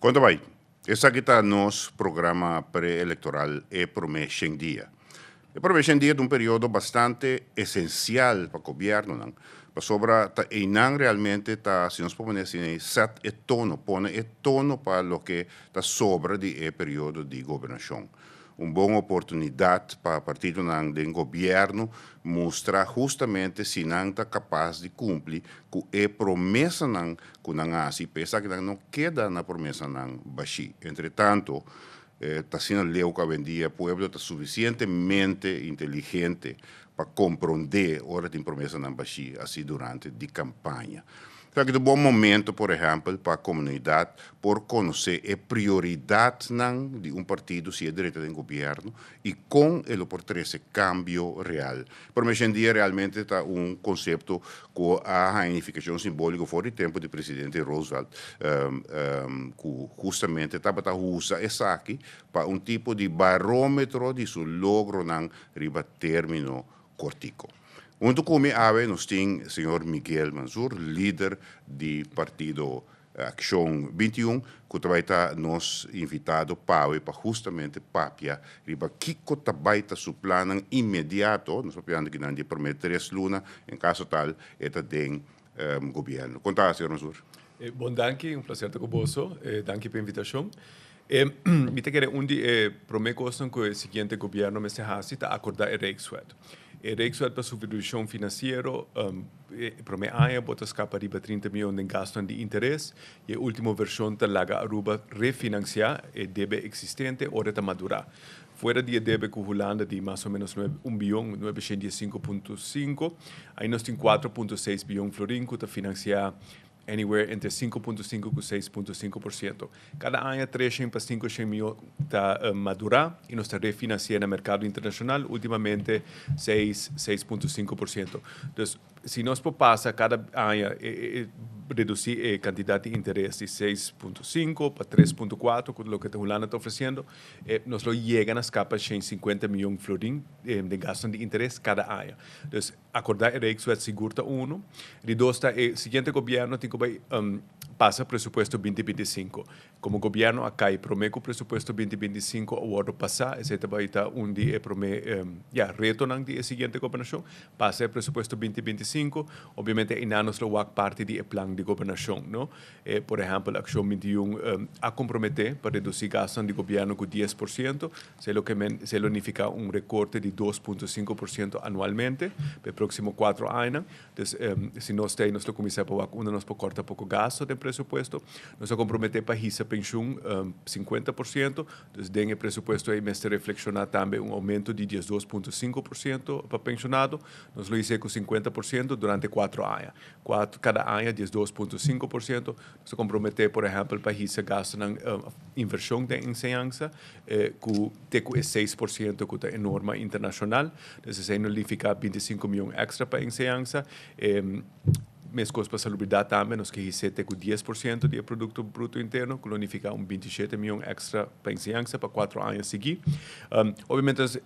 Conta vai, essa aqui está nosso programa pré-eleitoral e promessa em dia. E promessa em dia de um período bastante essencial para o governo, não? Para sobra, e não realmente está, se nós podemos dizer, set e tono para o que está sobra de período de governação. Uma boa oportunidade para o partido do governo mostrar justamente se não está capaz de cumprir com a promessa que não há, se pensa que não queda na promessa não baixi. Entretanto, está sendo leu que vendia, o povo está suficientemente inteligente para compreender a hora de promessa não baixi, assim durante a campanha. Então, é um bom momento, por exemplo, para a comunidade, por conhecer a prioridade de um partido, se é direito do governo, e com ele por ter esse cambio real. Para mim, hoje em dia, realmente está um conceito com a reunificação simbólica fora do tempo do presidente Roosevelt, que justamente estava a usar essa aqui para um tipo de barômetro de seu logro na riba término cortico. Junto comigo, nós temos o senhor Miguel Manzur, líder do Partido Ação 21, que também está nos invitado para justamente papia, riba Kiko também está seu plano imediato, nós sabemos que não de prometer 3 lunas, em caso tal, está tem governo. Conta, senhor Manzur. Bom, danke, um prazer estar conosco, danke pela invitação. Me te quero prometo que o seguinte governo me se está acordar o Rijkswet. O Rijkswet para supervisão financeira, para mim, bota escapa de 30 milhões de gastos de interesse e a última versão está laga a refinanciar o débito existente ou está madurar. Fora de débito com Holanda de mais ou menos 1 bilhão, 905.5, aí nós temos 4.6 bilhões florim que está financiar anywhere entre 5.5% e 6.5%. Cada ano, 300 para 500 mil está madurar e nós está refinanciando no mercado internacional, ultimamente 6.5%. Então, se nós passa cada ano reduzir a quantidade de interesse de 6.5 para 3.4, que é o que a Holanda está oferecendo, nós chegamos a capa de 50 milhões de florim de gasto de interesse cada ano. Então, acordar o Rijkswet segura uno, e dois, o seguinte governo tem que passa presupuesto 2025. Como governo, acá promete o presupuesto 2025 o ano passado, esse vai estar dia retornando de seguinte governação, passa o presupuesto 2025, obviamente, ainda nós lo parte do plano de governação, não? Por exemplo, a Ação 21 a comprometer para reduzir gastos de governo com 10%, se significa recorte de 2.5% anualmente, para os próximos 4 anos. Então, se nós temos que começar a nós cortar pouco gasto de presupuesto, nós comprometer para a pensão 50%, então, tem o presupuesto aí, mas reflexionar também aumento de 12.5% para pensionado, nós lo hicimos com 50% durante 4 anos. Cada ano, 12.5%, nós comprometer, por exemplo, para a gasto na inversão de ensinança, que tem 6% que é norma internacional, então, isso significa 25 milhões extra para ensinança, mesmo coisa para salubridade também, nós que recebemos com 10% do produto bruto interno, que significa 27 milhões extra para ensinança para 4 anos seguir. Obviamente,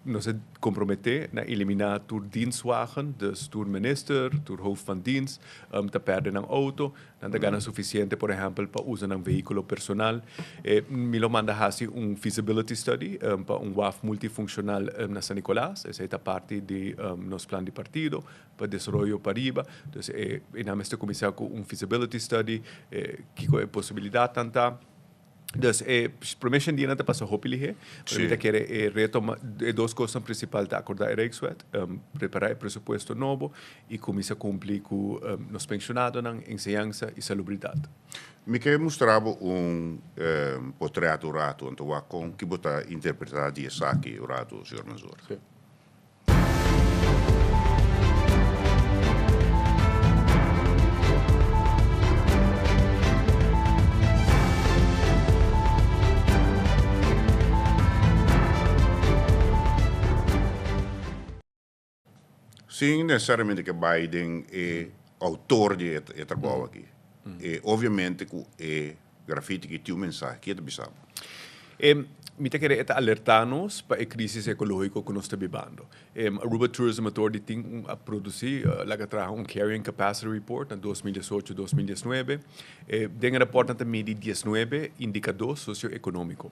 nós comprometer a eliminar o dienstwagen, dus o minister, o hoofd van dienst, te perder een auto, não ganha suficiente, por exemplo, para usar um veículo personal. Me manda a feasibility study para WAF multifuncional na San Nicolás, essa é a parte de nosso plano de partido, para desenvolvimento para riba. Então, nós começar com feasibility study, que é a possibilidade tanta. Dus promessa dia não passa hopelijk, porque quer retoma duas coisas principais da acordar Rijkswet, preparar o presupuesto novo e começar a cumprir com os pensionados na ensinança e salubridade. Me quer mostrar portreto rato, então com que botar interpretar de saque o rato, senhor Manzur. Sim, necessariamente que Biden é autor de trabalho aqui. E, obviamente, que é grafite que tem um mensagem que é de bisabo. Mi te querer alertar-nos para a crise ecológica que nós estamos vivendo. Aruba Tourism Authority tem a produzir, lá que traga Carrying Capacity Report em 2018-2019. Tem um reporte também de 19 indicadores socioeconômicos.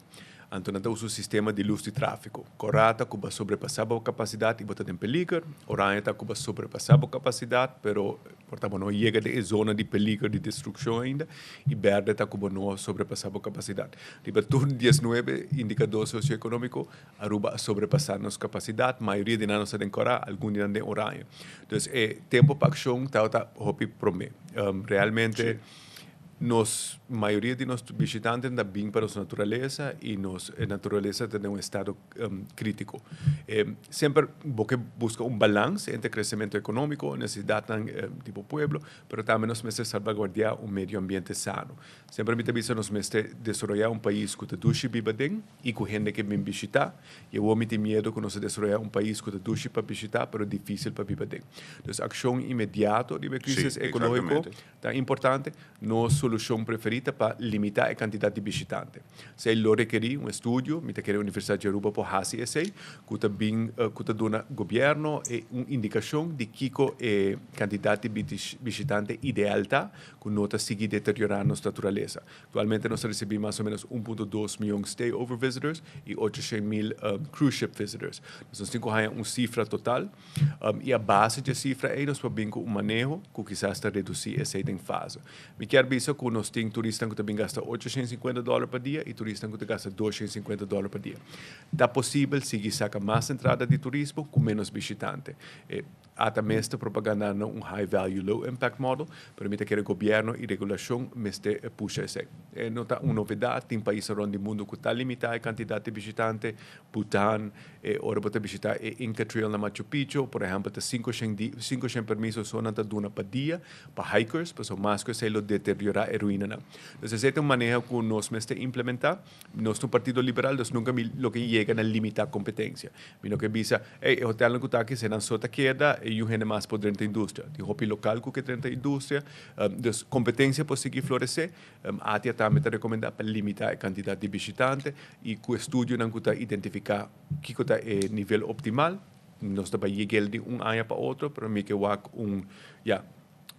Então, nós temos o sistema de luz de tráfego. Corata, que sobrepassar a capacidade e botar em peligro. Oranha, que sobrepassar a capacidade, pero portanto, não chega de zona de peligro de destruição ainda. E verde, que não sobrepassar a capacidade. Tipo, tudo 19 indicadores socioeconômicos, Aruba sobrepassar nossa capacidade. A maioria de nós tem Corá, alguns de nós tem Oranha. Então, tempo para ação, está hopi promê. Realmente, sí. A maioria de nossos visitantes está bem para a natureza e a natureza tem um estado crítico. Sempre busca balanço entre crescimento econômico, necessidade tipo pueblo, mas também nós precisamos salvaguardar meio ambiente sano. Sempre me avisa nós precisamos desenvolver país que duche viva bem e que gente que vem visitar. Eu vou ter medo que nós desenvolver país que duche para visitar, mas difícil para viver bem. Então, ação imediata de crise ecológica é importante. Solução preferida para limitar a quantidade de visitantes. Se ele requerir estudo, me quer a Universidade de Aruba por fazer isso, que também dá governo uma indicação de que a quantidade de visitantes ideal está, que não está seguir deteriorando nossa natureza. Atualmente nós recebemos mais ou menos 1,2 milhões de over visitors e 800,000 cruise ship visitors. Nós temos uma cifra total e a base de cifra é nós podemos um manejo que quizás está reduzir essa fase. Me quer dizer que nós temos turistas que também gastam $850 por dia e turistas que gastam $250 por dia. É possível seguir sacar mais entrada de turismo com menos visitante. Há também esta propaganda um high value, low impact model, permite que o governo e regulação puxem isso. Não está uma novidade, tem países ao redor do mundo que está limitado a quantidade de visitantes. Bhutan, ora para visitar Inca Trail na Machu Picchu, por exemplo, tem 500 permissos só na duna por dia para hikers, para mais que se lo deteriorar a ruína. Então, esse é um manejo que nós temos implementar. Nós, no Partido Liberal, nós nunca lo que chega a limitar a competência. Lo que visa, o hotel que está aqui, se não só queda, e o gente mais por dentro da indústria. Tem hopi local que dentro da indústria. Então, competência para seguir florescer. A ATIA também está recomendada para limitar a quantidade de visitantes e que o estudo não está identificar que está o nível optimal. Nós estamos chegando de ano para outro, para mim que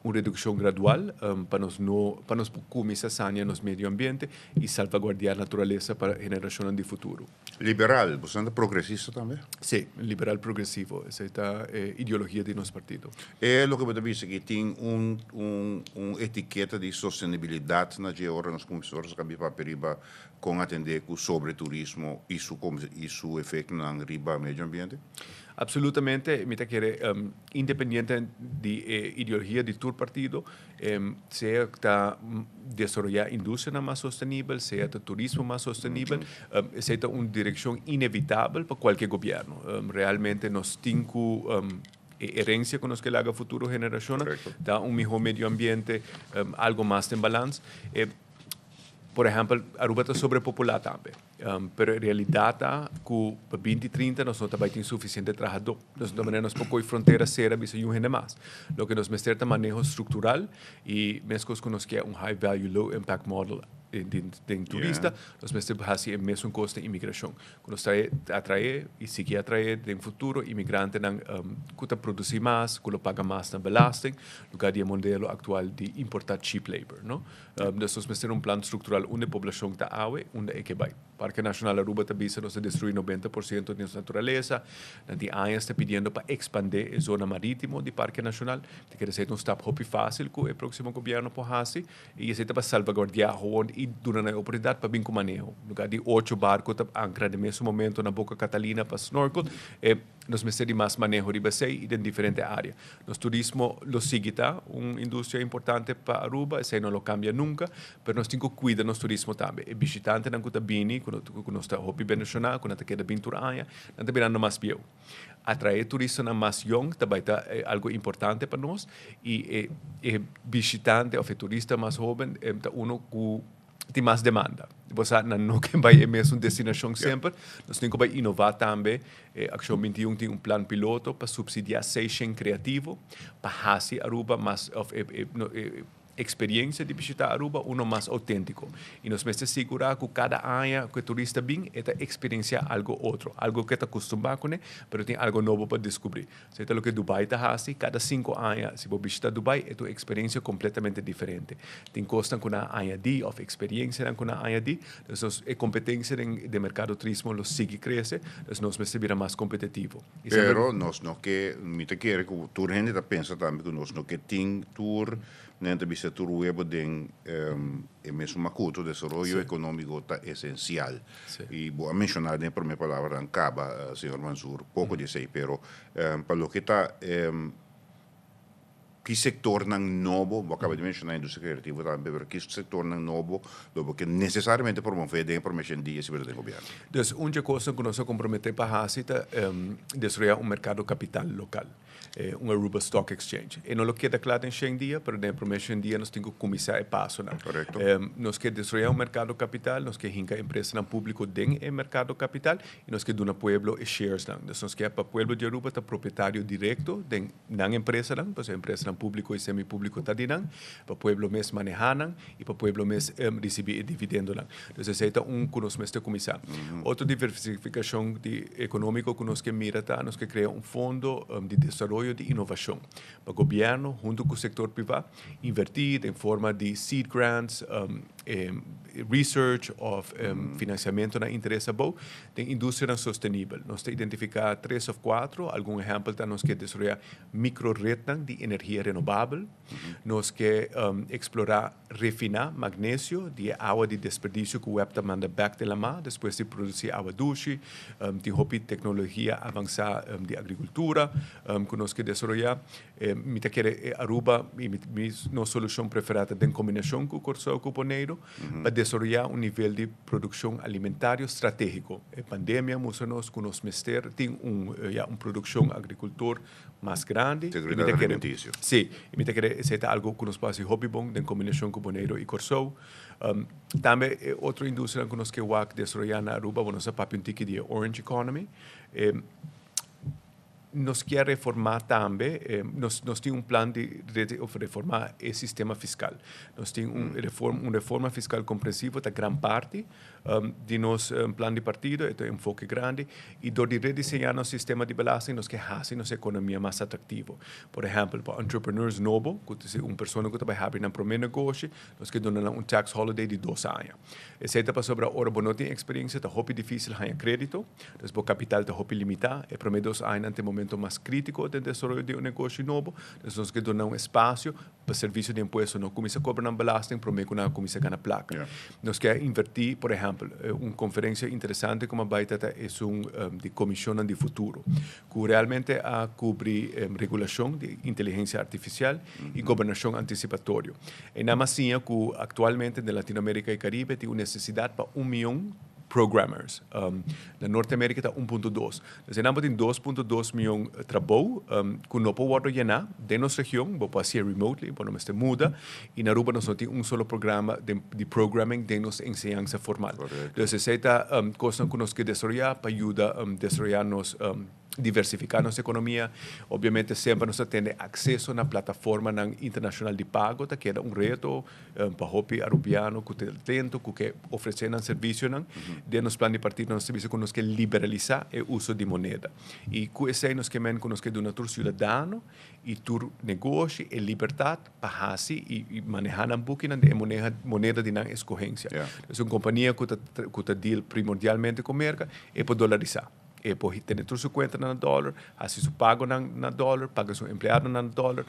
uma redução gradual para nós começar a sanear nosso meio ambiente e salvaguardar a natureza para a geração de futuro. Liberal, você é progressista também? Sim, liberal progressivo. Essa é a ideologia de nosso partido. É o que você diz que tem uma etiqueta de sustentabilidade na hora nós começamos a para periba com atender com sobre turismo e seu efeito na riba meio ambiente? Absolutamente, me quer independente de ideologia de todo partido, seja está desenvolver indústria mais sustentável, seja o turismo mais sustentável, seja uma direção inevitável para qualquer governo. Realmente nós temos herência que nos que haga futuro gerações, dá melhor meio ambiente, algo mais em balanço. Por exemplo, Aruba está sobrepopulada também. Pero a realidade é que para 2030 nós não temos suficiente trabalhador. Nós não temos pouco fronteira será bisa e um mais. Lo que nos mestre manejo estrutural e mesmo que nos quer high value low impact model de turista, nós precisamos fazer o mesmo custo de imigração. Que nos atrai e seguir atrair no futuro imigrantes que produzir mais, que paga mais na belasting, lugar de modelo atual de importar cheap labor, não? Nós precisamos um plano estrutural onde a população está onde é que vai. Parque Nacional Aruba também se nos destruir 90% de nossa natureza. De anos está pedindo para expandir a zona marítima do Parque Nacional. Quer dizer, um step hop fácil que o próximo governo pode fazer e isso é para salvaguardar onde e durante a oportunidade para vir com manejo. No lugar de 8 barcos ancrados no mesmo momento na Boca Catalina para snorkel, nós precisamos mais manejo de base e de diferentes áreas. Nosso turismo lo sigue, uma indústria importante para Aruba, isso não lo cambia nunca, mas nós temos que cuidar nosso turismo também. E visitante não está bem, quando nós estamos bem nacional, quando está queda bem turanya, não está virando mais bem. Atrair turistas mais young também é algo importante para nós e visitante ou turista mais jovem é uno que tem mais demanda. Você não que vai mesmo destinação sempre. Nós temos que inovar também. Action 21 tem plano piloto para subsidiar session criativo, para fazer Aruba mais experiencia de visitar Aruba uno más auténtico. Y nos mete asegurar que cada año que el turista viene, esta experiencia algo otro, algo que está acostumbrado con él, pero tiene algo nuevo para descubrir. Esto es lo que Dubai está haciendo. Cada 5 años, si vos visitas Dubai, es una experiencia completamente diferente. Te costan con una añadí, o experiencia con una añadí. Entonces, la competencia de mercado turismo lo sigue crece, entonces nos servirá más competitivo. Pero nós não que me te quer que o tour gente pensa também que nós não que tem tour nem te bisa tour web den é mesmo macuto desenvolvimento econômico tá essencial e vou mencionar nem por minha palavra acaba senhor Mansour pouco de sei pero para lo que tá que sector não novo, vou acabar de mencionar a indústria criativa também, mas que sector não novo, do que necessariamente promover a informação dia se do governo. Então, uma coisa que nós comprometemos para a Hasita é desenvolver mercado capital local, Aruba Stock Exchange. E não lo queda claro em Shen dia, mas na promessa em dia nós temos que começar a passo. Correto. Nós queremos desenvolver mercado capital, nós queremos que a empresa público dentro do mercado capital e nós queremos dar pueblo e shares. Então, nós queremos que o pueblo de Aruba está proprietário direto da empresa, porque a empresa público e semipúblico está dentro, para o pueblo mesmo manejar e para o pueblo mesmo receber dividendo. Então, esse é que nós temos que começar. Outra diversificação econômica que nós queremos mirar, nós queremos criar fundo de desenvolvimento de inovação para o governo, junto com o setor privado, invertir em forma de seed grants, research of financiamento na interesse bom, tem indústria sustentável. Nós temos identificar 3 ou 4, algum exemplo tá nós que desenvolver microredes de energia renovável, nós que explorar refinar magnésio de água de desperdício que o web manda back de la mar, depois de produzir água doce, de tecnologia avançada de agricultura, que nós que desenvolver, me tá querer Aruba, nossa solução preferida em combinação com o Corsão Cuponeiro, para desenvolver nível de produção alimentar estratégico. A pandemia mostrou-nos que nós tem produção agricultor mais grande. Seguridade alimentícia. Sim, e me querer ser algo que nos passa hobby bom em combinação com Boneiro e Corsão. Também outra indústria que nós queremos desenvolver na Aruba, nós temos um tique de Orange Economy. Nós queremos reformar também, nós temos plano de reformar o sistema fiscal. Nós temos reforma fiscal compreensiva da grande parte de nosso plano de partido, é um enfoque grande, e de redesenhar nosso sistema de balance, nós queremos fazer nossa economia mais atrativa. Por exemplo, para entrepreneurs novos, uma pessoa que vai abrir um primeiro negócio, nós queremos dar tax holiday de 2 anos. Essa é para sobre a hora, não tem experiência, está muito difícil ganhar crédito, então o capital está muito limitado, e para 2 anos, no momento mais crítico do desenvolvimento de negócio novo, nós queremos dar espaço para serviço de imposto, não começa a cobrar balastro, para mim, não começa a ganhar placa. Yeah. Nós queremos invertir, por exemplo, uma conferência interessante como a Baita é de comissão de futuro, que realmente a cobrir regulação de inteligência artificial e governação antecipatória. E na massinha que atualmente na Latinoamérica e Caribe tem uma necessidade para 1 milhão programmers. Na Norte-América está 1.2. Então, nós temos 2.2 milhões de trabalho que não podemos llenar de nossa região, vamos fazer remotely, vamos fazer muda, e na Aruba nós temos solo programa de programming de nossa enseñança formal. Então, essa é a coisa que nós queremos desenvolver para ajudar a desenvolver diversificar nossa economia. Obviamente, sempre nós temos acesso na plataforma internacional de pago, que é reto para o hopi arubiano, que tem talento, que oferece serviço. De nos plano de partido, nós temos que liberalizar o uso de moeda. E com isso, nós queremos que nós temos cidadano e tur negócio e liberdade para fazer e manejar um pouquinho de moneda de escorrência. É uma companhia que está deal primordialmente com o mercado e para dolarizar. E pode ter sua conta na dólar, assim seu pago na dólar, paga seu empregado na dólar,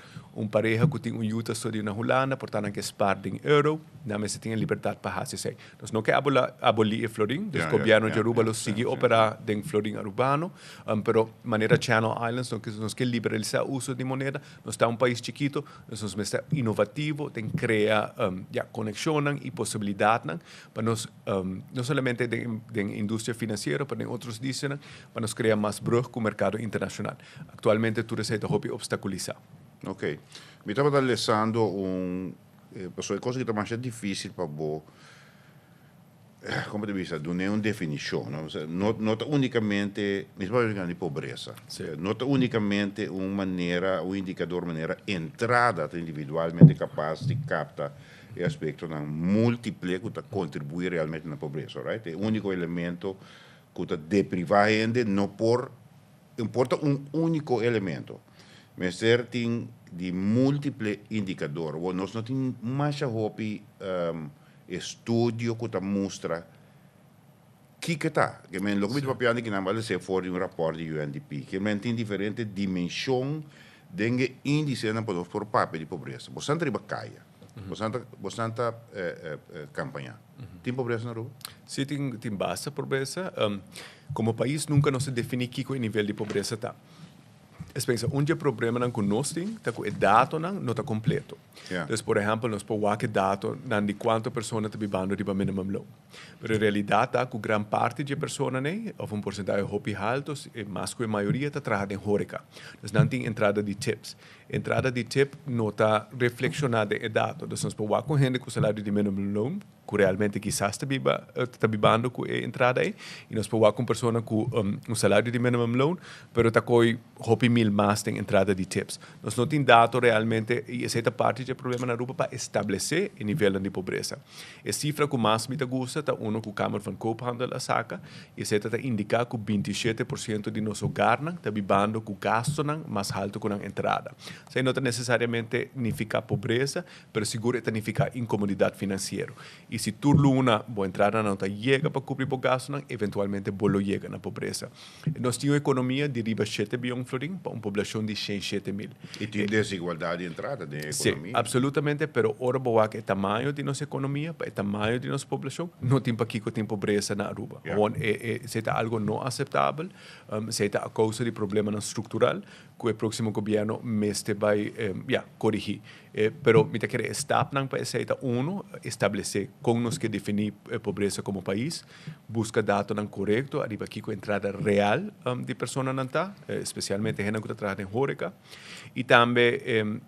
pareja que tem yuta só de na Holanda, portanto que spar em euro, na mesa tem a liberdade para fazer isso. Nós não queremos abolir o florim, o governo de Aruba lo sigue operar em florim arubano, pero maneira Channel Islands, nós queremos liberalizar o uso de moneda, nós estamos país chiquito, nós somos inovativo, tem que criar conexão e possibilidade para nós, não somente da indústria financeira, mas em outros dizem, para nos criar mais brug com o mercado internacional. Atualmente, tudo isso está obstaculizado. Ok. Me estava analisando pessoa coisa que está mais difícil para como te dice, não é uma definição, não, não é unicamente, mesmo de pobreza, não é unicamente uma maneira, um indicador, maneira entrada individualmente capaz de captar o aspecto não múltiplo que contribui realmente na pobreza, right? É o único elemento que depriva a gente não por importa um único elemento, mas tem de múltiplos indicadores. Nós não temos mais estudo que mostra que está. Que men logo de papiano que não se for um rapport de UNDP, que men tem diferente dimensão de índice não podemos por papel de pobreza. Você não caia. Você não campanha. Tem pobreza na rua? Sim, tem baixa pobreza. Como país, nunca nos define que o nível de pobreza está. Pensa, onde o problema não conosco, tá com o dado não está completo. Yeah. Então, por exemplo, nós podemos ver dado de quantas pessoas estão vivendo de minimum loan. Mas, na realidade, tá, com grande parte de pessoas, né, ou um porcentagem hopi alto, mas que a maioria está trabalhando em Horeca. Então, não tem entrada de tips. Entrada de tip não está reflexionada em dado. Então, nós podemos ver com gente com salário de minimum loan, que realmente quizás está vivendo com a entrada aí, e nós podemos ver com pessoas com salário de minimum loan, mas está com hopi mil mais de entrada de tips. Nós não temos dado realmente, e essa é parte do problema na Europa para estabelecer o nível de pobreza. A cifra que mais me gusta está uma que a Câmara de Koophandel saca, e essa está indicar que 27% de nosso garna está vivendo com gasto mais alto que a entrada. Isso não necessariamente significa pobreza, mas seguro significa incomodidade financeira. E se tu luna boa entrada não chega para cobrir o gasto, eventualmente bolo chega na pobreza. Nós temos uma economia de riba 7 bilhões florim para uma população de 107 mil. E tem desigualdade de entrada da economia? Sim, absolutamente, mas ora boa que o tamanho de nossa economia, o tamanho de nossa população, não tem para que tem pobreza na Aruba. Se é algo não aceitável, se é a causa de problema estrutural, que o próximo governo vai corrigir. Pero me quer estar para essa estabelecer como nós que definir a pobreza como país, busca dados corretos, arriba aqui com a entrada real de pessoas não está, especialmente gente que está trabalhando em Horeca, e também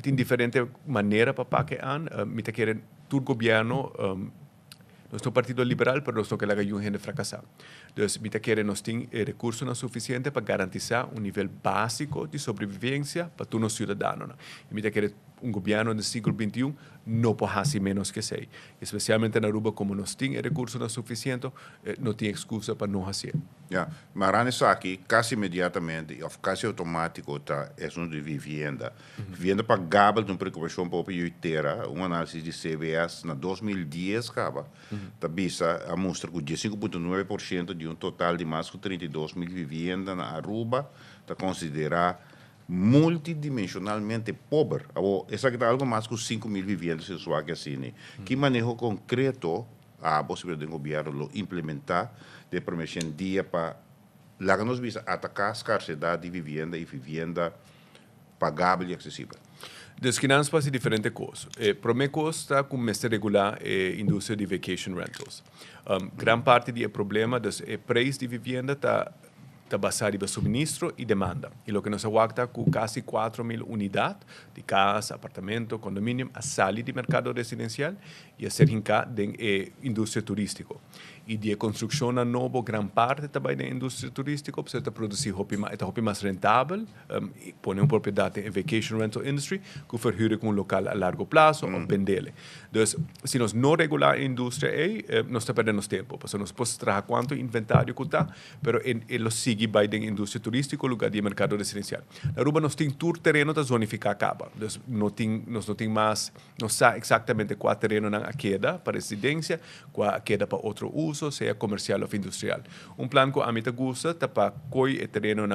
tem diferentes maneiras para pagar, me quer todo governo nós temos Partido Liberal, mas nós temos que haver gente fracassada. Então, me quer nós temos recursos suficientes para garantizar nível básico de sobrevivência para todos os cidadãos. E me quer governo do século XXI não pode fazer menos que sei. Especialmente na Aruba, como nós temos recursos suficientes, não tem excusa para não fazer. Mas aqui, quase imediatamente, ou quase automático, é um de vivenda. Vivenda pagável de uma preocupação para a inteira. Uma análise de CBS na 2010, a mostra que 15,9% de um total de mais de 32 mil vivendas na Aruba está considerado multidimensionalmente pobre. Essa é algo mais que 5 mil vivendas em sua que assim. Que manejo concreto a possibilidade do governo implementar de promessa dia para lá nos visa atacar a escassidade de vivenda e vivenda pagável e acessível. Dos finanças pode ser diferente coisa. Primeira coisa está começar a regular a indústria de vacation rentals. Grande parte do problema dos preços de vivenda está basado em suministro e demanda. E o que nos aguarda com quase 4 mil unidades de casa, apartamento, condomínio, a sair do mercado residencial e a ser hincado da indústria turística. E de construção na nova, grande parte também da indústria turística, para produzir roupa mais rentável, pôr uma propriedade em vacation rental industry, que verhuren com um local a largo prazo ou vender. Então, se nós não regular a indústria, nós estamos perdendo tempo. Porque nós podemos trabalhar quanto inventário que está, mas ele sigue vai da indústria turística, lugar de mercado residencial. Na Aruba, nós temos todo terreno da zonificar acaba. Nós não temos mais, não sabe exatamente qual terreno na queda para residência, qual queda para outro uso, seja comercial ou industrial. Plano que a mim gosta é para coi terreno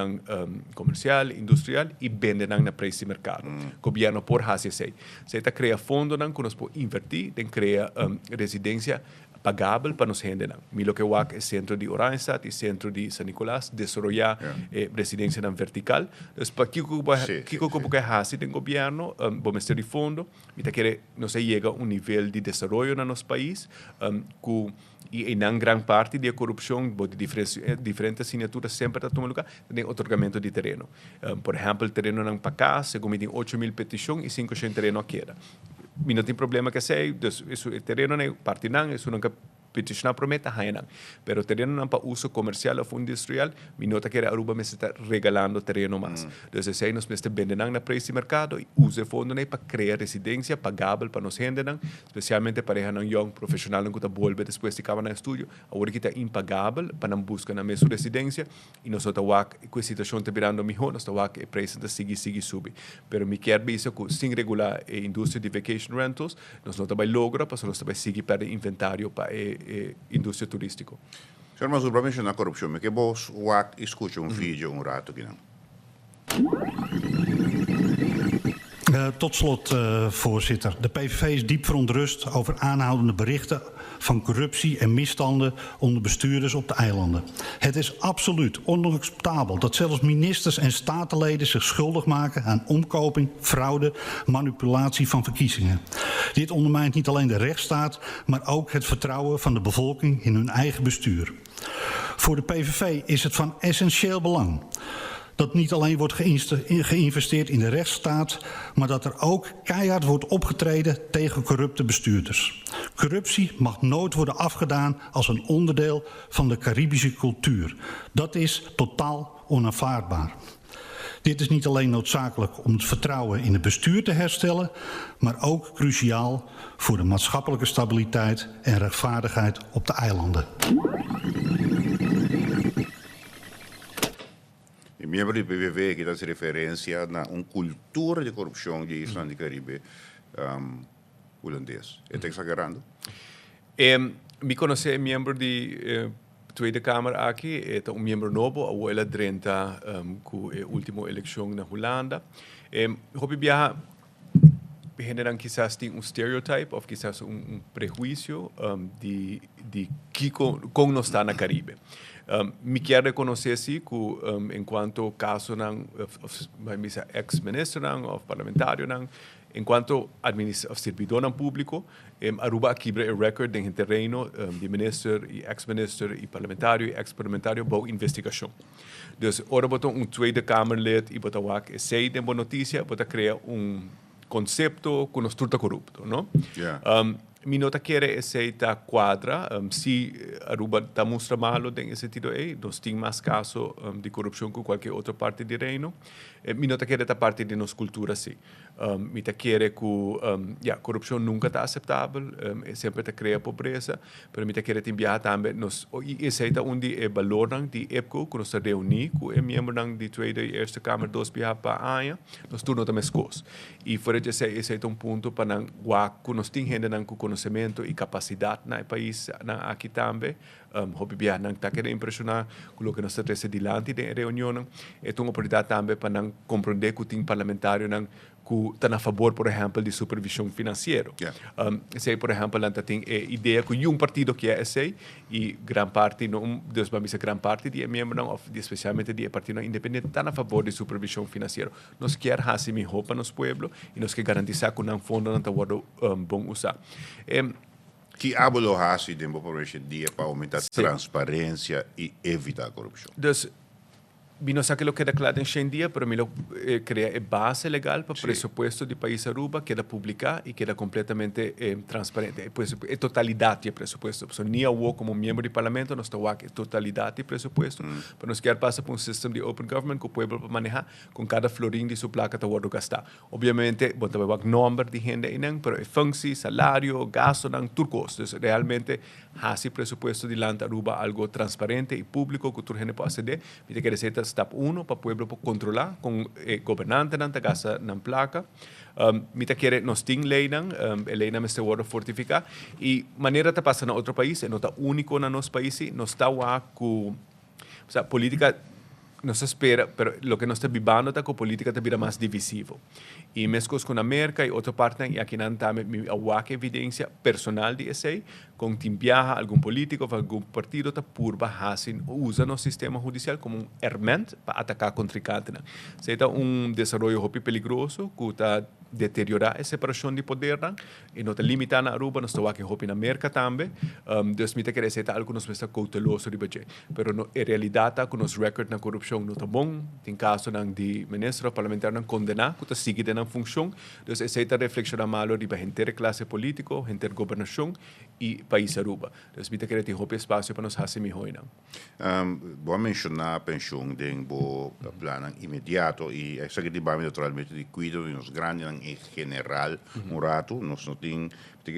comercial, industrial e vender na preço de mercado. O governo por fazer isso. Você está criando fundo que nós podemos invertir, tem criar residência pagável para nos render. Milo que WAC é centro de Oranjestad e centro de San Nicolás, desarrollar residência vertical. Então, para que eu fazer no governo, vamos ter fundo, e quer não se chega a nível de desenvolvimento no nosso país, e em grande parte da corrupção, de diferentes assinaturas sempre está tomando lugar, tem otorgamento de terreno. Por exemplo, o terreno não para cá, segundo tem 8 mil petições e 500 terreno a queda. Não tem problema que sei, o terreno é parte não, isso nunca peticionar prometa hayanan. Pero terreno para uso comercial o industrial, mi nota que Aruba me está regalando terreno más. Entonces, ahí nos está vendiendo en el precio de mercado y use fondo para crear residencia pagable para nos gente, especialmente para gente young profesional que vuelve después de acabar el estudio. Ahora que está impagable para buscar na su residencia e nós estamos com a situação está virando melhor, nós estamos com o preço está seguir subir. Pero me quer dizer que sem regular a indústria de vacation rentals, nós não estamos lograr, porque nós estamos seguir para o inventário para a indústria turística. Senhor Mazur, para mencionar a corrupção, que vos escuta vídeo rato aqui, não? Tot slot, voorzitter. De PVV is diep verontrust over aanhoudende berichten van corruptie en misstanden onder bestuurders op de eilanden. Het is absoluut onacceptabel dat zelfs ministers en statenleden zich schuldig maken aan omkoping, fraude, manipulatie van verkiezingen. Dit ondermijnt niet alleen de rechtsstaat, maar ook het vertrouwen van de bevolking in hun eigen bestuur. Voor de PVV is het van essentieel belang dat niet alleen wordt geïnvesteerd in de rechtsstaat, maar dat er ook keihard wordt opgetreden tegen corrupte bestuurders. Corruptie mag nooit worden afgedaan als een onderdeel van de Caribische cultuur. Dat is totaal onaanvaardbaar. Dit is niet alleen noodzakelijk om het vertrouwen in het bestuur te herstellen, maar ook cruciaal voor de maatschappelijke stabiliteit en rechtvaardigheid op de eilanden. Membro do PVV que faz referência a uma cultura de corrupção de Isla do Caribe holandês. É exagerando? Me conhece membro de Tweede Kamer aqui, é membro novo, a Uela Drenta, com a última eleição na Holanda. Hobby viaja generan quizás stereotype ou quizás prejuízo de que com nos está na Caribe. Me quer reconhecer que em quanto caso ex-ministro ou parlamentário em quanto servidor público, Aruba quebra o recorde em terreno de ministro e ex-ministro e parlamentário e ex-parlamentário para investigação. Dus, ora botam Tweede Kamerlid e botam sei de boa notícia, botam criar conceito que nos torna corrupto, não? Yeah. Mi nota quiere esta quadra, si Aruba está mostra malo en ese sentido, nos tiene más caso de corrupción que cualquier otra parte del reino. Mi nota quiere esta parte de nuestra cultura, sí. Mi nota quiere que corrupción nunca está aceptable, siempre te crea pobreza, pero mi nota quiere enviar también, y ese es donde valoran de EPCO, que nos reunimos con miembros de Tweede y Eerste Kamer, dos viajes para año, nos turno también cosas. Y fuera de ese es un punto para que nos tiene gente que conhecimento e capacidade no país aqui também. Hobby viajar não está querendo impressionar com o que nós estamos adiante da reunião. É uma oportunidade também para compreender que o time parlamentário que está a favor, por exemplo, de supervisão financeira. Yeah. Sei, por exemplo, a tem ideia que partido que é esse e grande parte, não, Deus vai dizer grande parte de membros, especialmente de partido independente, está a favor de supervisão financeira. Nós queremos fazer melhor para nosso povo e nós queremos garantir que o fundo não está bom usar. Que hablo hace de dia para aumentar transparência e evitar a corrupção. Dus, no sé que lo queda claro en día, pero me lo crea base legal para el presupuesto del país Aruba, queda publicado y queda completamente transparente. Pues, es totalidad del presupuesto. So, ni hubo como miembro del parlamento, no está es totalidad del presupuesto, pero nos queda pasar por un sistema de open government que el pueblo puede manejar con cada florín de su placa que va gastar. Obviamente, bueno, va a nombre de gente, pero función, salario, gasto, turcos. Entonces, realmente, hace el presupuesto de Land Aruba algo transparente y público que toda gente puede acceder. Y te quiere decir, step 1 para o pueblo controlar com governante na gasta na placa. Mita quiere nos ting lei lei na este word fortificar e maneira tá passa na outro país, não tá único na nosso país, não está com política nos espera, pero lo que nos está vivando está con política te vira más divisivo. Y mescos con América y otra parte, y aquí también mi aguaque evidencia personal de ese, con timbiaja algún político, algún partido, está purba hacen, usan el sistema judicial como un herramienta para atacar contrincante. Se está un desarrollo hopi peligroso, que está deteriorar a separação de poder e não está limitando a Aruba, nós estamos aqui na América também. Deus me quer dizer algo nós está cauteloso de budget, pero no em realidade com nos record na corrupção não está bom. Tem caso de ministro parlamentar não condenar, que está seguindo na função. Então essa é a reflexão malo de gente classe político, gente governação e país Aruba. Então, me querer ter espaço para nós fazer melhor. Vou mencionar a pensão de um plano imediato e essa que vai naturalmente de cuidado de nos grandes em geral um rato nós não tem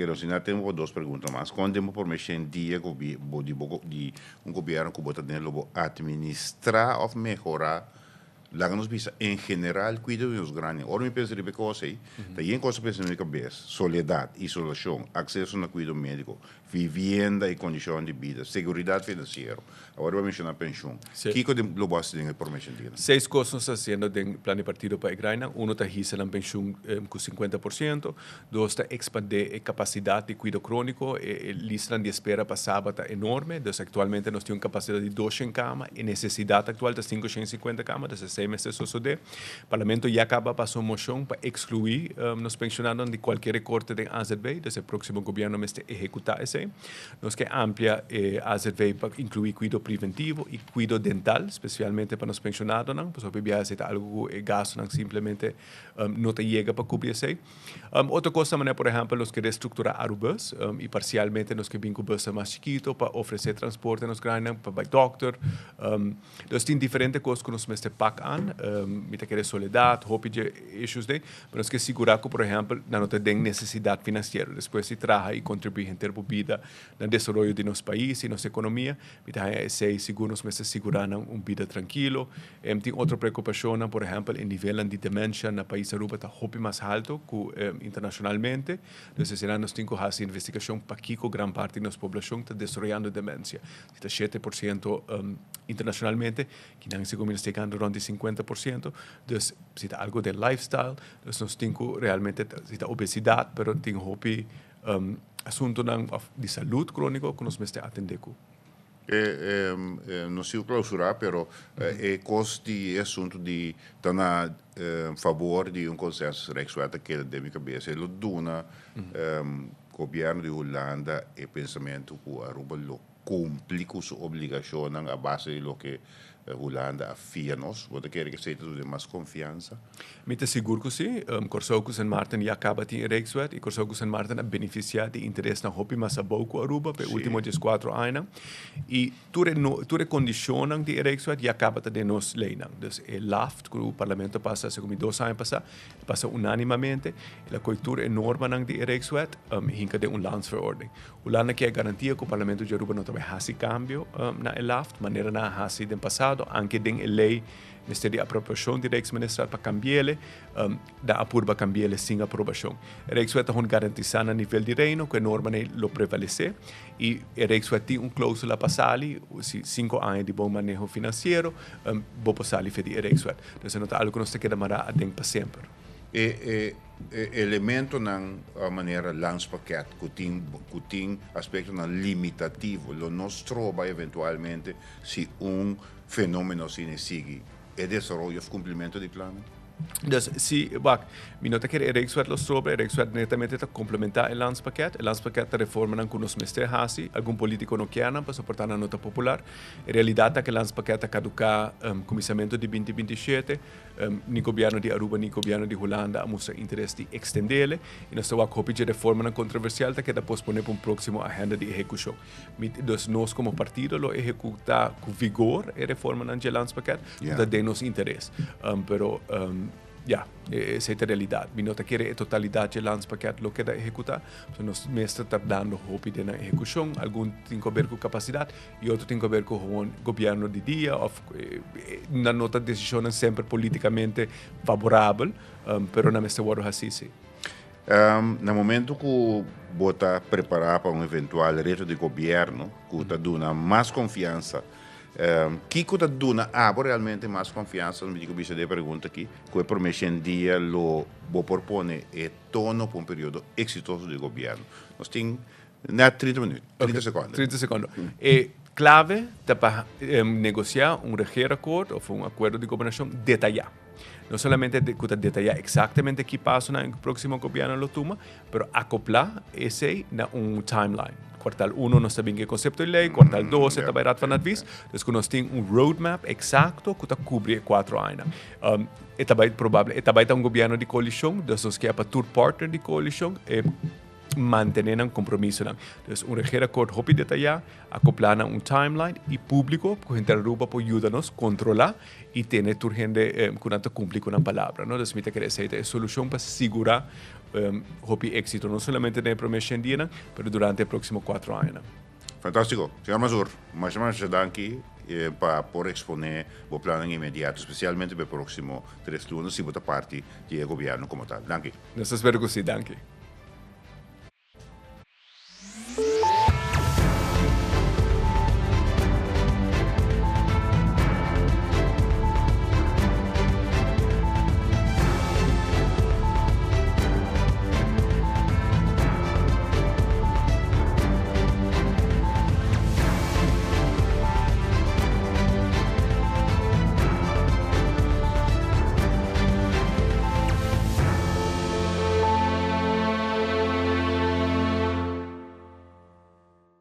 nós ainda temos duas perguntas mais quando temos por mexer dia de governo que bota dentro administrar ou melhorar lá nos bisa em geral cuidado de nos grandes ora me pensa de coisa aí tem coisa pensa na cabeça soledade isolação acesso a cuidado médico vivienda e condição de vida segurança financeira agora vou mencionar pensão que que lo basta de informação dia 6 coisas nós fazendo de plano de partido para a Ucrânia. Um está risando a pensão com 50%. Dois está expandir a capacidade de cuidado crônico. A lista de espera passada está enorme. Então, atualmente nós temos capacidade de 200 camas e necessidade atual de 550 camas. Desde 6 meses só de. O Parlamento já acaba passando moção para excluir os pensionados de qualquer recorte de AZV. Desde o próximo governo vai executar esse. Nós que amplia AZV para incluir cuidado preventivo e cuidado dental, especialmente para os pensionados, pues obviamente é algo que gasto simplesmente não te chega para cobrir isso. Outra coisa é, por exemplo, nós que reestruturar Arubus e parcialmente nós que vimos bus mais chiquito para oferecer transporte nos grandes para doctor. Nós temos diferentes coisas que nós mestre pagan, mita que soledade, hope de issues de, mas nós que segurar que, por exemplo, não tem necessidade financeira, depois se traga e contribui em termos de vida no desenvolvimento de nosso país e nossa economia, mita sei seguro nós mestre segurar vida tranquilo. Tem outra preocupação, por exemplo, em nível de demência no país Aruba está muito mais alto que internacionalmente. Então, se nós temos que fazer investigação para que grande parte da nossa população está desenvolvendo demência. Está 7% internacionalmente, que não se começa chegando around 50%. Então, se está algo de lifestyle, nós temos que realmente está obesidade, mas tem assunto de saúde crônico que nós mestre atender. Não sei clausurar, pero é coste assunto de estar na favor de consenso sexual que é da minha cabeça. Ele dona governo de Holanda e pensamento que Aruba lo cumpre com sua obrigação a base de lo que Holanda afia nós. Você quer que seja de mais confiança? Me te seguro que sim. Corsogo San Martin já acaba de Rijkswet e Corsogo San Martin a beneficiar de interesse na hobby mas a pouco Aruba pe último 4 anos. E tudo condicionam de Rijkswet já acaba de nos lei. Então, o LAFT que o parlamento passa, como 2 anos passa unanimamente, a cultura enorme de Rijkswet hinca de landsverordening. O landa que é garantia que o parlamento de Aruba não vai fazer cambio na LAFT, maneira na fazer do passado, anche den lei nesta de aprovação de Rijksminister para cambiar da apurba cambiar sem aprovação. Rijkswet é garantizada a nível de reino que a norma lo prevalece e Rijkswet tem cláusula passada, 5 anos de bom manejo financeiro, vou passar ali de Rijkswet. Então, não é algo que nós temos que demorar a para sempre. Elemento na maneira landspaket que tem aspecto limitativo, lo nos trova eventualmente se fenômeno se sigue é desenvolvimento e cumprimento de plano. Dus zie, wacht, mi nota que Rijkswet los sobre, Rijkswet netamente está complementar el landspakket está reforma com os mestre hasi, algum político não quer para suportar a nota popular. Em realidade é que el landspakket está caducar comissamento de 2027, ni governo de Aruba ni governo de Holanda mostra interesse de extendê-lo e nós estamos a copia de reforma controversial que está posponer para próximo agenda de execução. Dus nós como partido lo executar com vigor a reforma no landspakket, da de nos interesse. Pero essa é a realidade. Mi nota que a totalidade do landspakket lo queda executar, então nós mesmo está dando rápido na execução, algum tem que ver com capacidade e outro tem que ver com o governo de dia, na nota decisão sempre politicamente favorável, pero na mesma hora assim sim. No momento que você preparar para eventual reto de governo, que está dando mais confiança, que está dando realmente mais confiança, me digo de pergunta aqui, que a promessa dia lo propone e tono para período exitoso de governo. Nós temos 30 minutos, 30 segundos. 30 segundos. Clave para negociar regeracord ou acordo de governação detalhado. Não somente detalhar exatamente o que passa no próximo governo lo toma, mas acoplar esse na timeline. Quartal 1 nós sabemos que conceito de lei, quartal 2 está bem ratado na vis, então nós temos roadmap exato que cobre 4 anos. É também provável, é também um governo de coalição, então nós que é para tour partner de coalição, mantener un compromiso. Entonces, un regerakord hopi detallar, acoplar un timeline y público, que interrupa por ayudarnos a controlar y tener tu gente que cumplir con una palabra. ¿No? Entonces, me te quiere decir, es solución para asegurar hopi éxito, no solamente en el promesa indígena, pero durante los próximos 4 años. Fantástico. Señor Mazur, muchas gracias por exponer el plan inmediato, especialmente para el próximo 3 lunes y para parte del gobierno como tal. Danke. Nos espero que sí, danke.